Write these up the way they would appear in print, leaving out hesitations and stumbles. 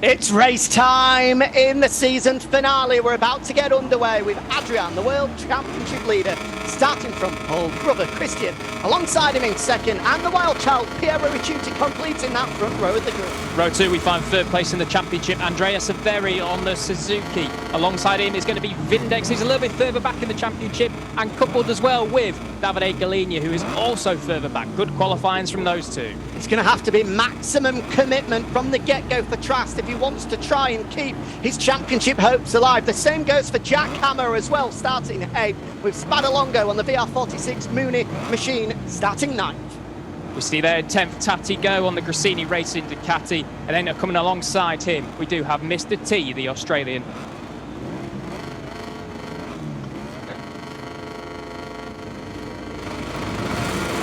It's race time in the season finale. We're about to get underway with Adrian, the World Championship leader, starting from pole, brother Christian, alongside him in second, and the wild child, Piero Ricciuti, completing that front row of the group. Row 2, we find third place in the championship, Andrea Severi on the Suzuki. Alongside him is going to be Vindex, who's a little bit further back in the championship, and coupled as well with Davide Galigna, who is also further back. Good qualifyings from those two. It's going to have to be maximum commitment from the get-go for Trast if he wants to try and keep his championship hopes alive. The same goes for Jack Hammer as well, starting 8th, with Spadalongo on the VR46 Mooney machine, starting 9th. We see there 10th TateeGo on the Grassini Racing Ducati, and then coming alongside him, we do have Mr. T, the Australian.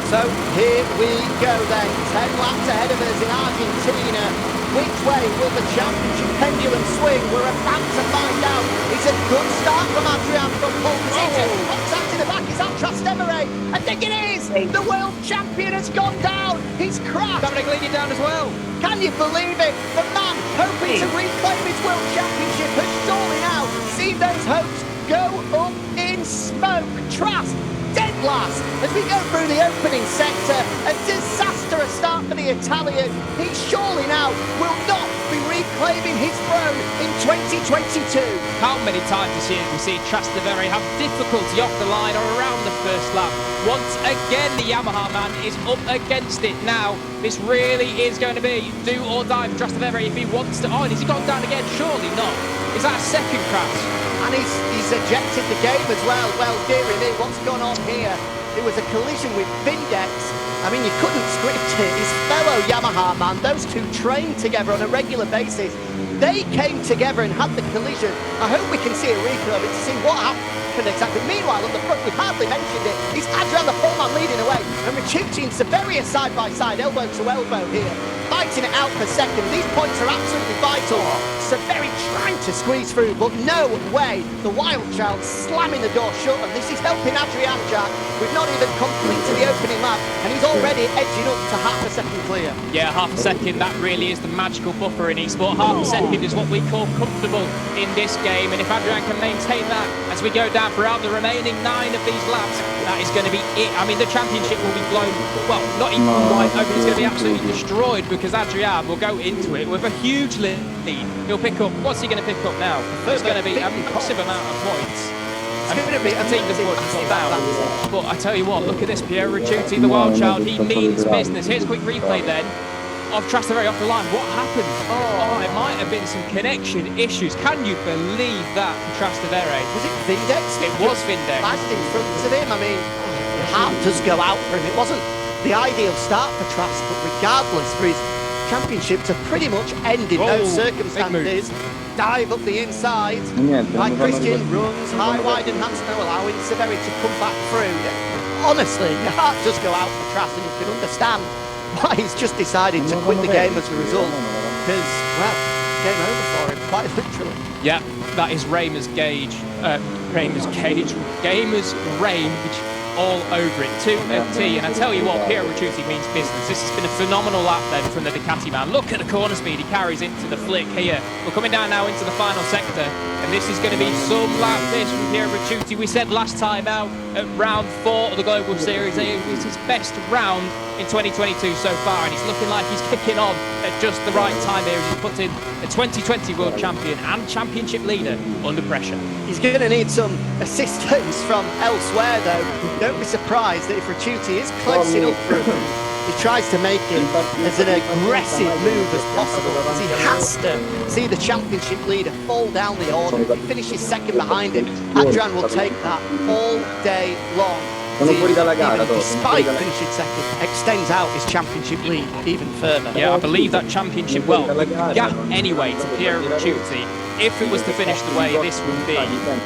So here we go then, 10 laps ahead of us in Argentina. Which way will the championship pendulum swing? We're about to find out. It's a good start from Adrian from pole position. Contact in the back, is that Trastevere? I think it is! The world champion has gone down! He's crashed! Davide Galigna down as well. Can you believe it? The man hoping to reclaim his world championship has surely now seen those hopes go up in smoke. Trast dead last as we go through the opening sector. A disastrous start for the Italian. He surely now will not be reclaiming his throne in 2022. How many times this year we see Trastevere have difficulty off the line or around the first lap? Once again, the Yamaha man is up against it now. This really is going to be do or die for Trastevere if he wants to. Oh, and has he gone down again? Surely not. Is that a second crash? And he's ejected the game as well. Well, dearie me, what's gone on here? It was a collision with Vindex. I mean, you couldn't script it. His fellow Yamaha man, those two trained together on a regular basis. They came together and had the collision. I hope we can see a replay of it to see what happened exactly. Meanwhile, on the front, we've hardly mentioned it. It's Adrian, the pole man, leading away. And Ricciuti and Severi are side by side, elbow to elbow here. Fighting it out for second. These points are absolutely vital. Severi trying to squeeze through, but no way. The wild child slamming the door shut, and this is helping Adrian Jack. We've not even completed the opening lap, and he's already edging up to half a second clear. Yeah, half a second, that really is the magical buffer in eSport. Half a second is what we call comfortable in this game, and if Adrian can maintain that as we go down throughout the remaining 9 of these laps, that is going to be it. I mean, the championship will be blown, well, not even wide open, it's going to be absolutely destroyed because Adrian will go into it with a huge lead. He'll pick up, what's he going to pick up now? It's going to be a massive amount of points. It's going to be a team down. But I tell you what, look at this, Piero Ricciuti, the wild child, he means business. Here's a quick replay then of Trastevere off the line. What happened? Oh, it might have been some connection issues. Can you believe that from Trastevere? Was it Vindex? It was Vindex. Flashed in front of him. I mean, the heart does go out for him. It wasn't the ideal start for Trast, but regardless, for his championship to pretty much end in those circumstances. Dive up the inside. Like Christian runs high, wide, and hands no allowing Severi to come back through. Honestly, your heart does go out for Trast, and you can understand why he's just decided to quit the game as a result. Because, well, game over for him, quite literally. Yeah, that is Gamer's rage all over it, to a T. And I tell you what, Piero Ricciuti means business. This has been a phenomenal lap then from the Ducati man. Look at the corner speed he carries into the flick here. We're coming down now into the final sector, and this is going to be some lap this from Piero Ricciuti. We said last time out at round 4 of the Global Series, it was his best round in 2022 so far, and it's looking like he's kicking on at just the right time here as he's putting a 2020 world champion and championship leader under pressure. He's going to need some assistance from elsewhere though. Don't be surprised that if Ricciuti is close enough for him, he tries to make it as an aggressive move as possible, as he has to see the championship leader fall down the order. If he finishes second behind him, Adrian will take that all day long. Despite finishing second, extends out his championship lead even further. Yeah, I believe that championship, well, gap anyway to Piero Ricciuti. If it was to finish the way this would be,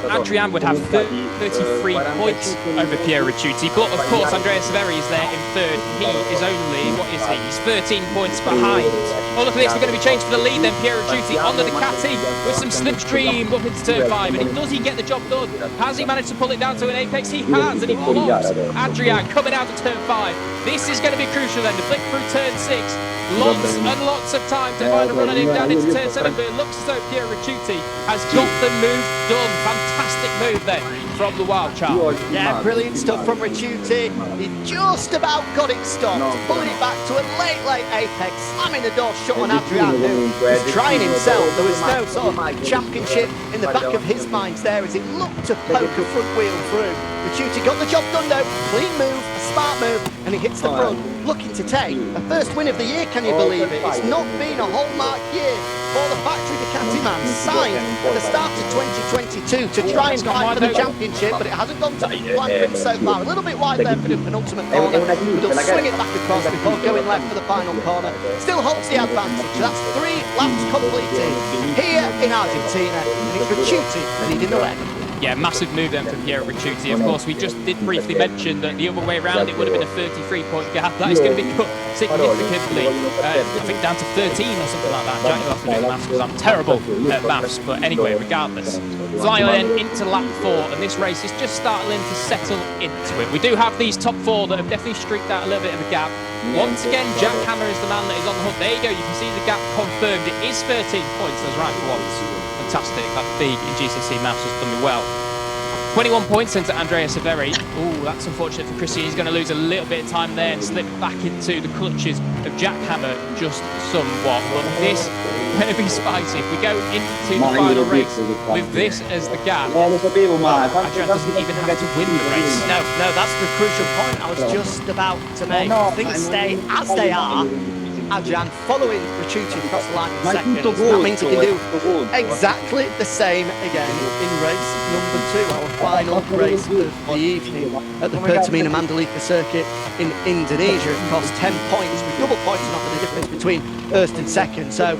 Adrian would have 33 points over Piero Ricciuti. But of course, Andrea Severi is there in third. He is only, what is he? He's 13 points behind. Oh, look at this, we're going to be changed for the lead then. Piero Ricciuti on the Ducati with some slipstream up into turn 5. And does he get the job done? Has he managed to pull it down to an apex? He has, and he blocks Adrian coming out of turn 5. This is going to be crucial then. The flick through through turn 6. Lots and lots of time to find a run on him down into turn 7, but it looks as though Piero Ricciuti has got the move done. Fantastic move then from the wild child. Yeah, brilliant stuff from Ricciuti. He just about got it stopped, pulling it back to a late apex, slamming the door shut on Adrian, who was trying himself. There was no sort of championship in the back of his mind there as it looked to poke a front wheel through. Ricciuti got the job done though, clean move, a smart move, and he hits the front, looking to take a first win of the year, can you believe it? It's not been a hallmark year for the factory Ducati man, signed at the start of 2022 to try and fight for the championship, but it hasn't gone to plan for him so far. A little bit wide there for the penultimate corner, but he'll swing it back across before going left for the final corner. Still holds the advantage, that's 3 laps completed here in Argentina, and it's Ricciuti leading the way. Yeah, massive move then from Piero Ricciuti. Of course, we just did briefly mention that the other way around, it would have been a 33-point gap. That is going to be cut significantly, I think down to 13 or something like that. Jack, you'll have to do the maths because I'm terrible at maths. But anyway, regardless. Flying then into lap 4, and this race is just starting to settle into it. We do have these top 4 that have definitely streaked out a little bit of a gap. Once again, Jack Hammer is the man that is on the hook. There you go, you can see the gap confirmed. It is 13 points, that's right for once. Fantastic, that big in GCC maths has done me well. 21 points into Andrea Severi. Oh, that's unfortunate for Christian. He's going to lose a little bit of time there and slip back into the clutches of Jack Hammer just somewhat. But this is going to be spicy. If we go into the final race with this as the gap, Adrian doesn't even have to win the race. No, that's the crucial point I was just about to make. Things stay as they are. Adrian following Ricciuti across the line in second. That means he can do exactly the same again in race number 2, our final race of the evening at the Pertamina Mandalika circuit in Indonesia. It cost 10 points with double points knocking the difference between first and second. So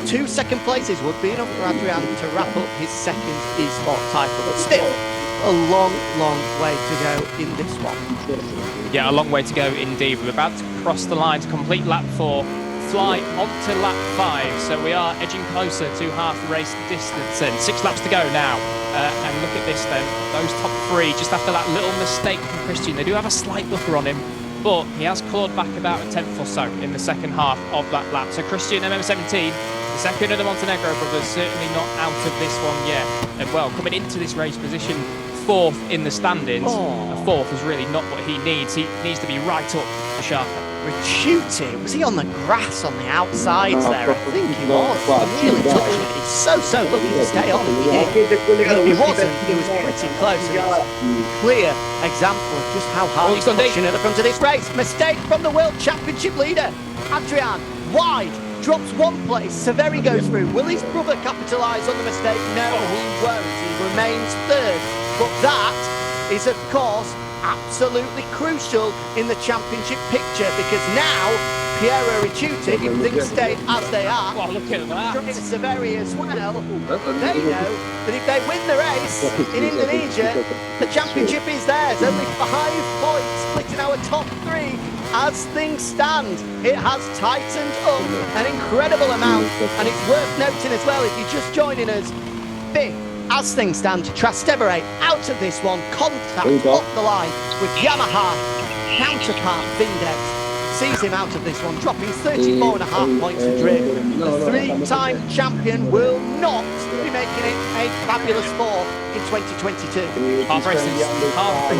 2 second places would be enough for Adrian to wrap up his second eSport title, but still a long way to go in this one. Yeah, a long way to go indeed. We're about to cross the line to complete lap 4, fly onto lap 5, so we are edging closer to half race distance, and 6 laps to go now. And look at this then, those top 3, just after that little mistake from Christian, they do have a slight buffer on him, but he has clawed back about a 10th or so in the second half of that lap. So Christian, MM17, the second of the Montenegro brothers, certainly not out of this one yet. And well, coming into this race position 4th in the standings, a 4th is really not what he needs. He needs to be right up the sharp. Ricciuti, was he on the grass on the outsides there? I think he was. Really touching it. He's so lucky to stay on. If he wasn't, he was pretty close. And it's a clear example of just how hard he's pushing at the front of this race. Mistake from the World Championship leader. Adrian, wide, drops 1 place. Severi goes through. Will his brother capitalise on the mistake? No, he won't. He remains 3rd. But that is, of course, absolutely crucial in the championship picture, because now Piero Ricciuti, if things stay as they are, look at that. Severi as well, they know that if they win the race in Indonesia, the championship is theirs. Only 5 points splitting our top 3. As things stand, it has tightened up an incredible amount, and it's worth noting as well, if you're just joining us, 5th. As things stand, Trastevere out of this one, contact off the line with Yamaha counterpart Vindex. Sees him out of this one, dropping 34.5 points adrift. The 3-time champion will not be making it a fabulous 4th in 2022. Half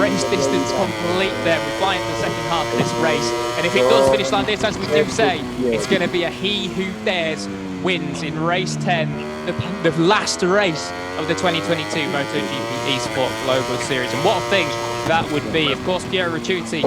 race distance complete there. We're flying to the second half of this race. And if it does finish like this, as we do say, it's going to be a he who dares wins in race 10, the last race of the 2022 MotoGP eSports Global Series. And what a thing that would be. Of course, Piero Ricciuti,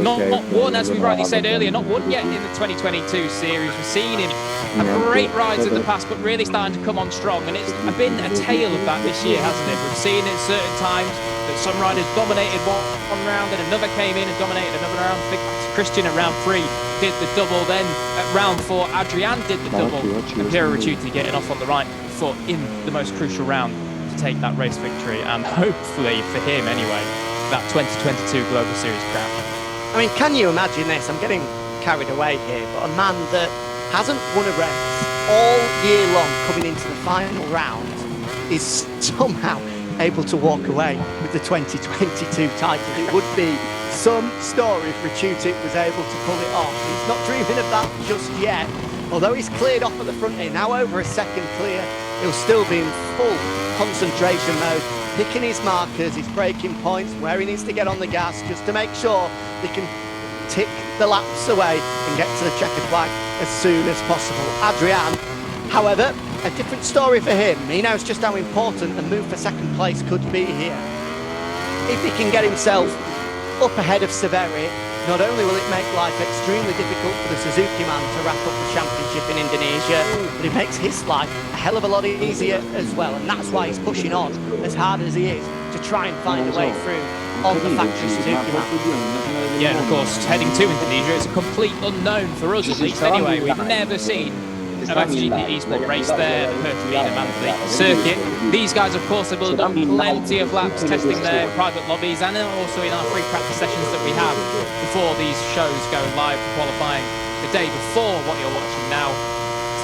not won, as we rightly said earlier, not won yet in the 2022 series. We've seen him have great rides in the past, but really starting to come on strong. And it's been a tale of that this year, hasn't it? We've seen at certain times that some riders dominated one round and another came in and dominated another round. I think Christian at round 3 did the double. Then at round 4, Adrian did the double. And Piero Ricciuti getting off on the right foot in the most crucial round to take that race victory. And hopefully, for him anyway, that 2022 Global Series crown. I mean, can you imagine this? I'm getting carried away here, but a man that hasn't won a race all year long coming into the final round is somehow able to walk away with the 2022 title. It would be some story if Ricciuti was able to pull it off. He's not dreaming of that just yet. Although he's cleared off at the front here, now over a second clear, he'll still be in full concentration mode, picking his markers, his braking points, where he needs to get on the gas, just to make sure they can tick the laps away and get to the checkered flag as soon as possible. Adrian, however, a different story for him. He knows just how important a move for second place could be here. If he can get himself up ahead of Severi, not only will it make life extremely difficult for the Suzuki man to wrap up the championship in Indonesia, but it makes his life a hell of a lot easier as well, and that's why he's pushing on as hard as he is to try and find a way through on the factory Suzuki man. Yeah, and of course, heading to Indonesia is a complete unknown for us, at least anyway. We've never seen a MotoGP eSports race there, the Pertamina Manthey circuit. These guys, of course, have done plenty of laps testing their private lobbies and also in our free practice sessions that we have before these shows go live for qualifying the day before what you're watching now.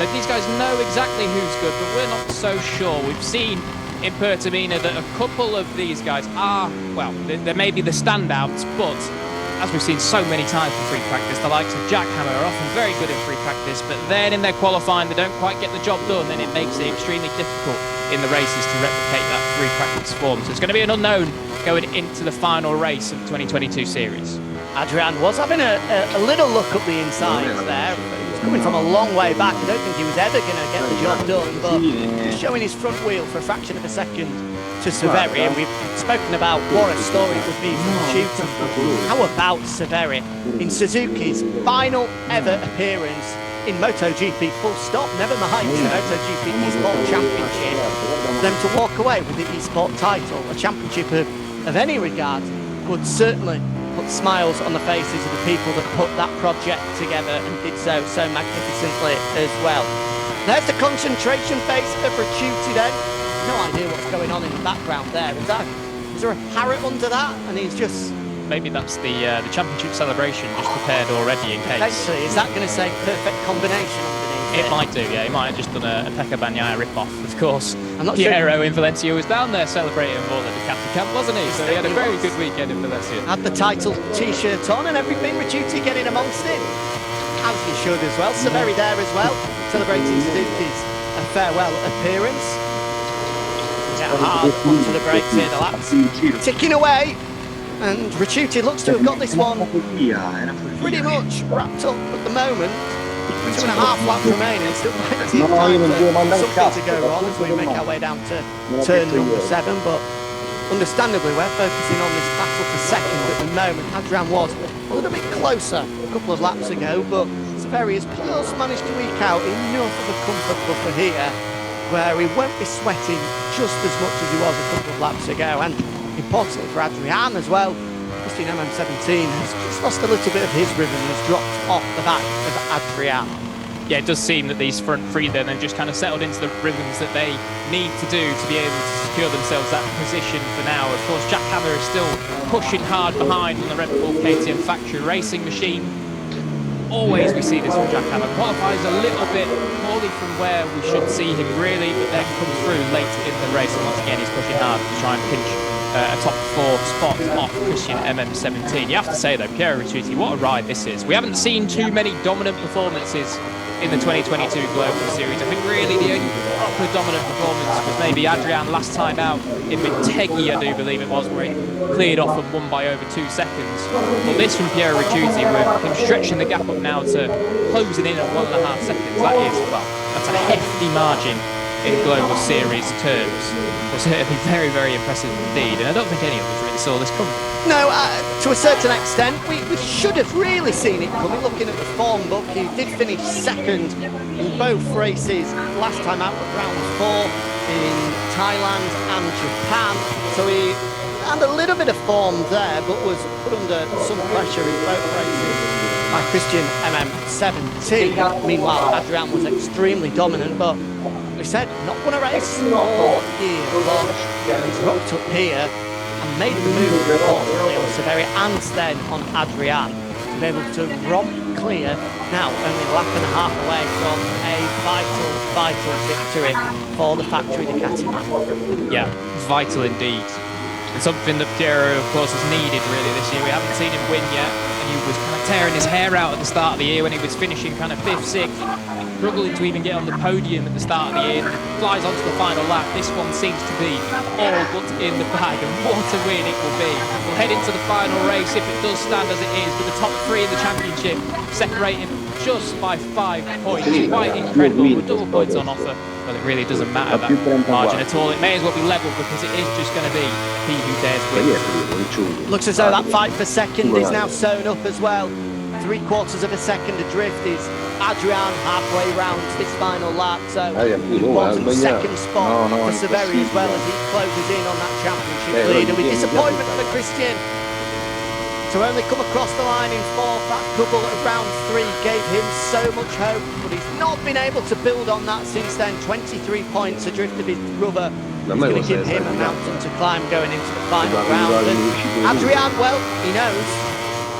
So these guys know exactly who's good, but we're not so sure. We've seen in Pertamina that a couple of these guys are, well, they may be the standouts, but as we've seen so many times in free practice, the likes of Jackhammer are often very good in free practice, but then in their qualifying, they don't quite get the job done, and it makes it extremely difficult in the races to replicate that free practice form. So it's going to be an unknown going into the final race of the 2022 series. Adrian was having a little look up the inside there. He was coming from a long way back. I don't think he was ever going to get the job done, but he's showing his front wheel for a fraction of a second to Severi, and we've spoken about what a story it would be for Ricciuti. How about Severi in Suzuki's final ever appearance in MotoGP, full stop, never mind the MotoGP eSports Championship, for them to walk away with the eSport title, a championship of any regard, would certainly put smiles on the faces of the people that put that project together and did so magnificently as well. There's the concentration phase of Ricciuti then. No idea what's going on in the background there. Is there a parrot under that? And he's just... Maybe that's the championship celebration just prepared already in case. Potentially, is that going to say perfect combination underneath it? It might do, yeah. He might have just done a Pekka Bagnaia rip-off, of course. I'm not Piero sure. in Valencia was down there celebrating more than the Ducati camp, wasn't he? So he had a very good weekend in Valencia. Had the title T-shirt on and everything. Ricciuti getting amongst it, as he should as well. Severi there as well, celebrating Suzuki's farewell appearance. Get hard onto the brakes here, the laps ticking away, and Ricciuti looks to have got this one pretty much wrapped up at the moment. 2.5 laps remaining, still plenty of time for something to go wrong as we make our way down to turn number 7, but understandably we're focusing on this battle for second at the moment. Adrian was a little bit closer a couple of laps ago, but Severi has just managed to eke out enough of a comfort buffer here where he won't be sweating just as much as he was a couple of laps ago. And importantly for Adrian as well, Christian MM17 has just lost a little bit of his rhythm and has dropped off the back of Adrian. Yeah, it does seem that these front three then have just kind of settled into the rhythms that they need to do to be able to secure themselves that position for now. Of course, Jackhammer is still pushing hard behind on the Red Bull KTM factory racing machine. Always we see this from Jackhammer. Qualifies a little bit poorly from where we should see him really, but then comes through late in the race, and once again he's pushing hard to try and pinch a top 4 spot off Christian MM17. You have to say though, Piero Ricciuti, what a ride this is. We haven't seen too many dominant performances in the 2022 Global Series. I think really the only proper dominant performance was maybe Adrian last time out in Mintegi, I do believe it was, where he cleared off and won by over 2 seconds. But this from Piero Ricciuti, with him stretching the gap up now to closing in at 1.5 seconds, that is, well, that's a hefty margin in Global Series terms. So certainly very, very impressive indeed, and I don't think any of us really saw this coming. No, to a certain extent, we should have really seen it coming. Looking at the form book, he did finish second in both races last time out at round 4 in Thailand and Japan. So he had a little bit of form there, but was put under some pressure in both races by Christian MM17. Meanwhile, Adrian was extremely dominant, but we said not won a race all year long. He's rocked up here and made the move importantly on Severi and then on Adrian. to be able to romp clear. Now, only a lap and a half away from a vital victory for the factory Ducati man. Yeah, vital indeed. And something that Piero, of course, has needed really this year. We haven't seen him win yet, and he was kind of tearing his hair out at the start of the year when he was finishing kind of 5th, 6th, struggling to even get on the podium at the start of the year. Flies onto the final lap. This one seems to be all but in the bag, and what a win it will be. We'll head into the final race if it does stand as it is, with the top 3 in the championship separating just by 5 points. Quite incredible, with double points on offer. Well, it really doesn't matter that margin at all. It may as well be level because it is just going to be he who dares win. Looks as though that fight for second is now sewn up as well. 3/4 of a second adrift is Adrian halfway round this final lap. So important second spot for Severi as well as he closes in on that championship lead. With disappointment for Christian to only come across the line in 4th, that double at round 3 gave him so much hope, but he's not been able to build on that since then. 23 points adrift of his brother. It's going to give him a mountain to climb going into the final round. And Adrian, well, he knows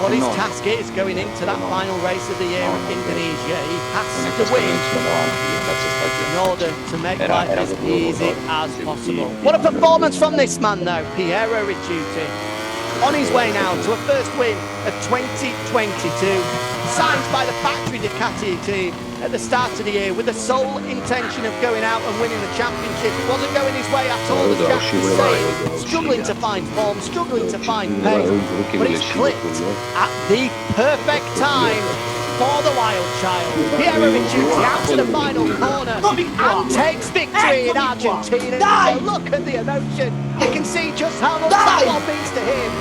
what his task is going into that final race of the year in Indonesia. He has to win in order to make life as easy as possible. What a performance from this man though, Piero Ricciuti. On his way now to a first win of 2022, signed by the factory Ducati team at the start of the year with the sole intention of going out and winning the championship. It wasn't going his way at all, as Jack was saying, struggling to find form, struggling to find pace, but he's clicked at the perfect time for the wild child. Piero Ricciuti out to the final corner and takes victory in Argentina. So look at the emotion. You can see just how much that one means to him.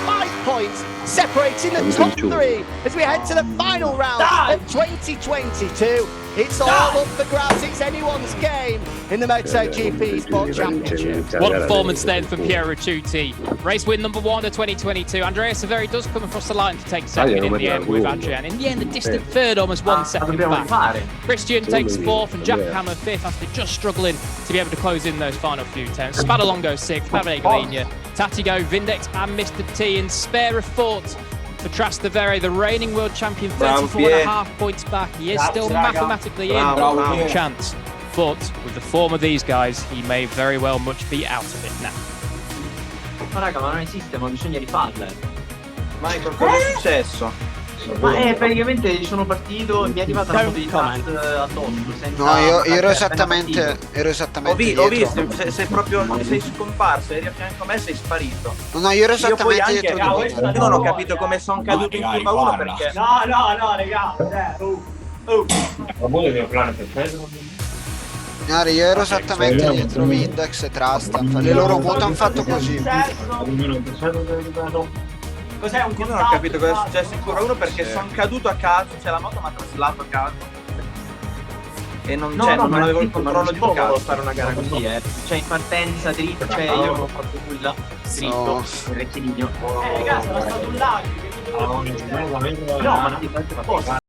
5 points separating the top 3 as we head to the final round of 2022. It's all up for grabs. It's anyone's game in the MotoGP eSports Championship. What a performance then from Piero Ricciuti. Race win number 1 of 2022. Andrea Severi does come across the line to take second in the end with Adrian. In the end, the distant third, almost 1 second back. Christian takes 4th and Jack Hammer 5th after just struggling to be able to close in those final few attempts. Spadalongo 6th, Pavanegalinia, TateeGo, Vindex and Mr. T in spare of 4th. For Trastevere, the reigning world champion, 34.5 points back. He is still mathematically in chance, but with the form of these guys, he may very well much be out of it now. Ma raga, ma non esiste, ma bisogna rifarle. Michael, cosa è successo? Ma praticamente sono partito e mi è arrivata una foto di chat addosso. No, io ero esattamente Ho visto, sei proprio sei scomparso, eri a fianco a me, sei sparito. No, io ero esattamente io dietro di te. Io non ho capito come sono caduto in curva 1 perché... No, raga, Signori, io ero esattamente dietro Vindex e Trust. Le loro moto hanno fatto così. Cos'è un Io non ho capito cosa è successo in curva 1 perché sono caduto a caso, cioè la moto mi ha traslato a caso. E non avevo il controllo di un caso. Fare una gara così, cioè in partenza dritto, cioè io non ho fatto nulla, dritto, il rettilineo. Ragazzi, ma è stato un lag, no, ma non ti